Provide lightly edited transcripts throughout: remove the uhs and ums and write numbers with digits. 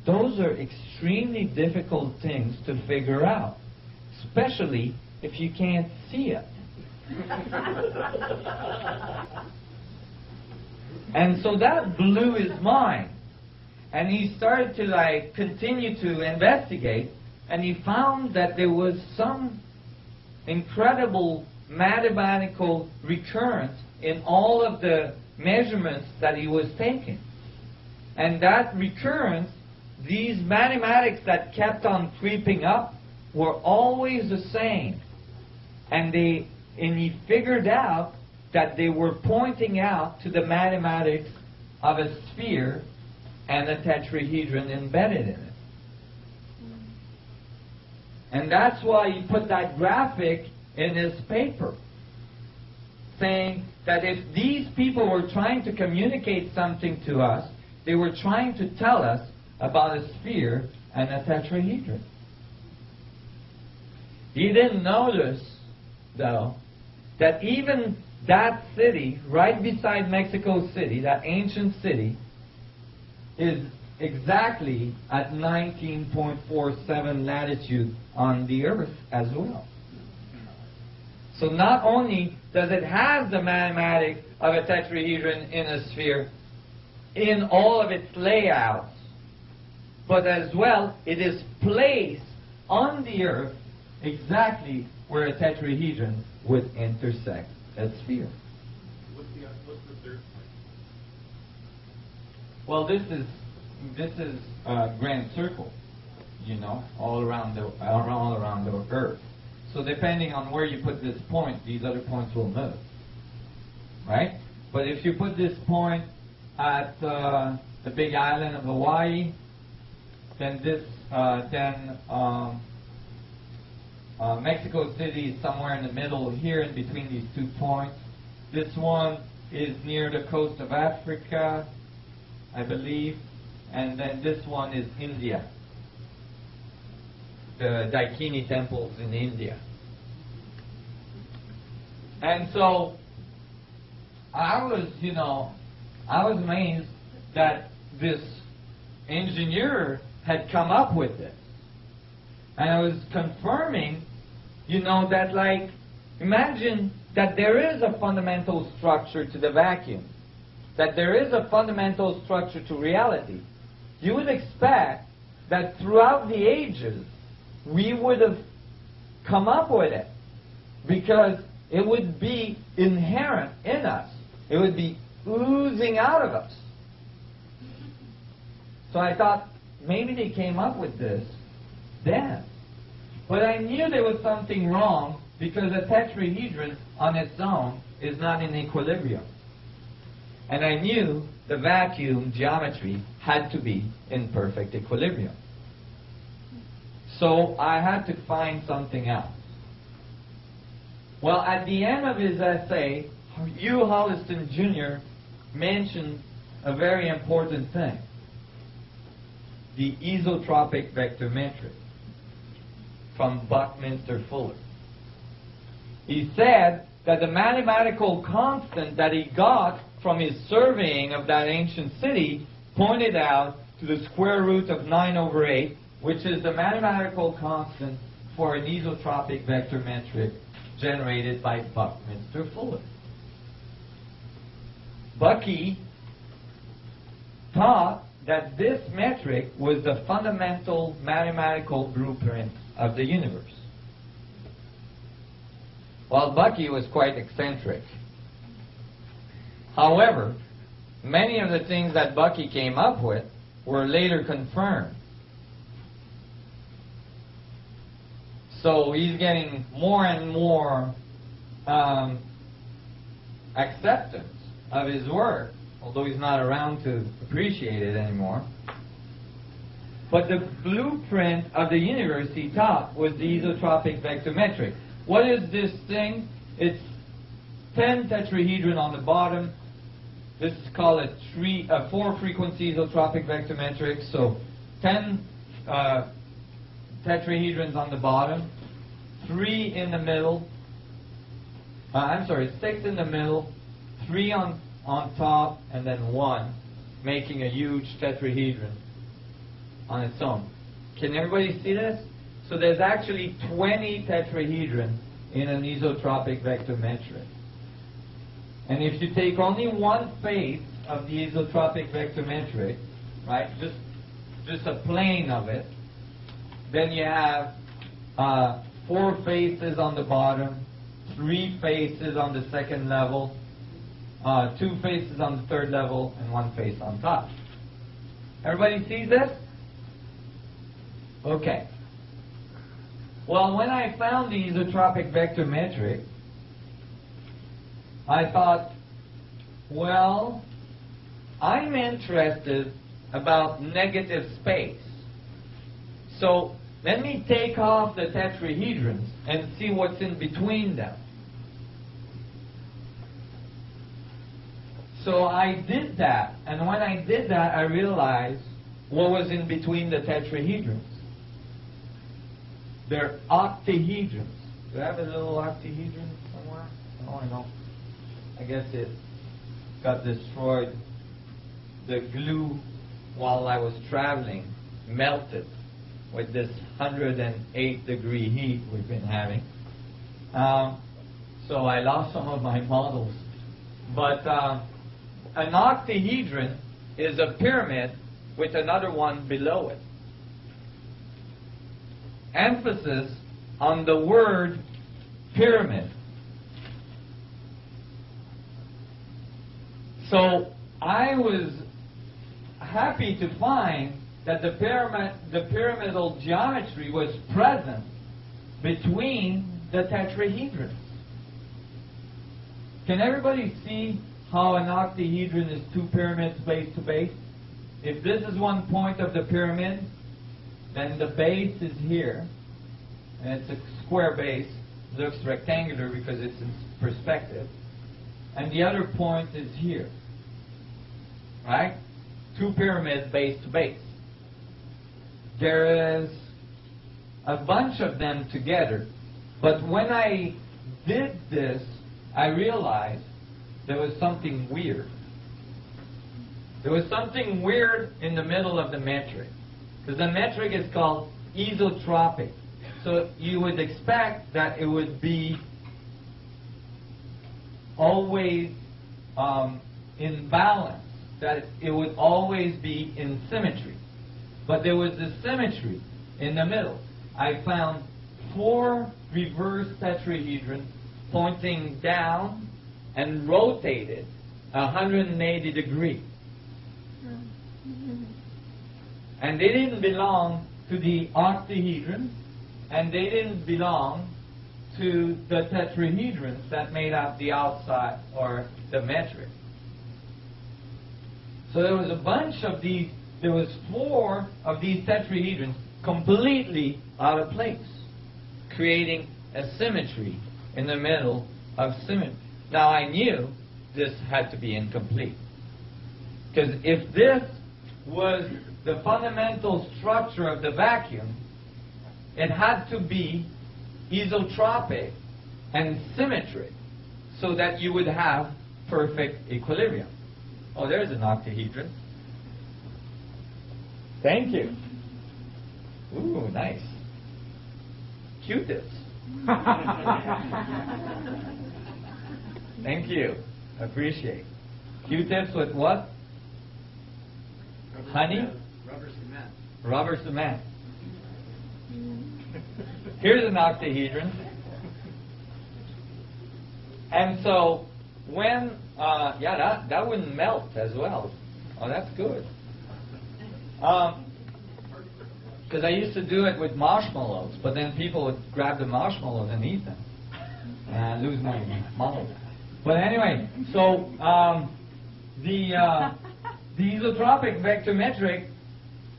those are extremely difficult things to figure out, especially if you can't see it. And so that blew his mind. And he started to continue to investigate, and he found that there was some incredible mathematical recurrence in all of the measurements that he was taking. And that recurrence, these mathematics that kept on creeping up, were always the same. And he figured out that they were pointing out to the mathematics of a sphere and a tetrahedron embedded in it. And that's why he put that graphic in his paper, saying that if these people were trying to communicate something to us, they were trying to tell us about a sphere and a tetrahedron. He didn't notice, though, that even that city, right beside Mexico City, that ancient city, is exactly at 19.47 latitude on the Earth as well. So not only does it have the mathematics of a tetrahedron in a sphere in all of its layouts, but as well it is placed on the Earth exactly where a tetrahedron would intersect a sphere. What's the third point? Well, this is a grand circle, all around the Earth. So depending on where you put this point, these other points will move, right? But if you put this point at the big island of Hawaii, then Mexico City is somewhere in the middle here, in between these 2 points. This one is near the coast of Africa, I believe, and then this one is India, the Daikini temples in India. And so I was amazed that this engineer had come up with this. And I was confirming, that imagine that there is a fundamental structure to the vacuum, that there is a fundamental structure to reality. You would expect that throughout the ages, we would have come up with it, because it would be inherent in us. It would be oozing out of us. So I thought, maybe they came up with this then. But I knew there was something wrong, because a tetrahedron on its own is not in equilibrium. And I knew the vacuum geometry had to be in perfect equilibrium. So I had to find something else. Well, at the end of his essay, Hugh Holliston Jr. mentioned a very important thing: the isotropic vector metric from Buckminster Fuller. He said that the mathematical constant that he got from his surveying of that ancient city pointed out to the square root of 9/8, which is the mathematical constant for an isotropic vector metric generated by Buckminster Fuller. Bucky thought that this metric was the fundamental mathematical blueprint of the universe. Well, Bucky was quite eccentric. However, many of the things that Bucky came up with were later confirmed. So he's getting more and more acceptance of his work, although he's not around to appreciate it anymore. But the blueprint of the universe, he thought, was the isotropic vector metric. What is this thing? It's 10 tetrahedron on the bottom. This is called a 4-frequency isotropic vector metric. So 10 tetrahedrons on the bottom, 3 in the middle. 6 in the middle, 3 on top, and then 1, making a huge tetrahedron. on its own. Can everybody see this? So there's actually 20 tetrahedrons in an isotropic vector metric. And if you take only one face of the isotropic vector metric, right, just a plane of it, then you have 4 faces on the bottom, 3 faces on the second level, 2 faces on the third level, and 1 face on top. Everybody sees this? Okay. Well, when I found the isotropic vector metric, I thought, well, I'm interested about negative space. So let me take off the tetrahedrons and see what's in between them. So I did that, and when I did that, I realized what was in between the tetrahedrons. They're octahedrons. Do I have a little octahedron somewhere? Oh, I know. I guess it got destroyed. The glue, while I was traveling, melted with this 108-degree heat we've been having. So I lost some of my models. But an octahedron is a pyramid with another one below it. Emphasis on the word pyramid. So I was happy to find that the pyramidal geometry was present between the tetrahedrons. Can everybody see how an octahedron is 2 pyramids base to base? If this is one point of the pyramid, then the base is here, and it's a square base. It looks rectangular because it's in perspective. And the other point is here, right? 2 pyramids base to base. There is a bunch of them together, but when I did this, I realized there was something weird. There was something weird in the middle of the metric, because the metric is called isotropic. So you would expect that it would be always in balance, that it would always be in symmetry. But there was this symmetry in the middle. I found 4 reverse tetrahedrons pointing down and rotated 180 degrees. And they didn't belong to the octahedron, and they didn't belong to the tetrahedrons that made up the outside or the metric. So there was a bunch of these, there was 4 of these tetrahedrons completely out of place, creating a symmetry in the middle of symmetry. Now I knew this had to be incomplete, because if this was the fundamental structure of the vacuum, it had to be isotropic and symmetric so that you would have perfect equilibrium. Oh, there's an octahedron. Thank you. Ooh, nice. Q-tips. Thank you. Appreciate. Q-tips with what? Honey? Rubber cement. Rubber cement. Here's an octahedron. And so when, that wouldn't melt as well. Oh, that's good. Because I used to do it with marshmallows, but then people would grab the marshmallows and eat them. And I lose my model. But anyway, so the isotropic vector metric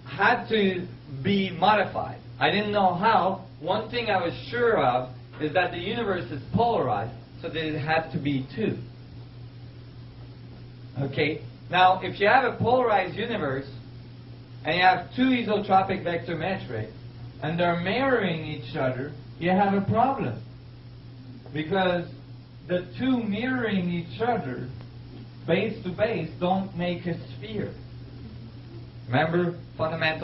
had to be modified. I didn't know how. One thing I was sure of is that the universe is polarized, so that it had to be 2. Okay? Now, if you have a polarized universe, and you have 2 isotropic vector metrics, and they're mirroring each other, you have a problem. Because the 2 mirroring each other, base to base, don't make a sphere. Remember fundamental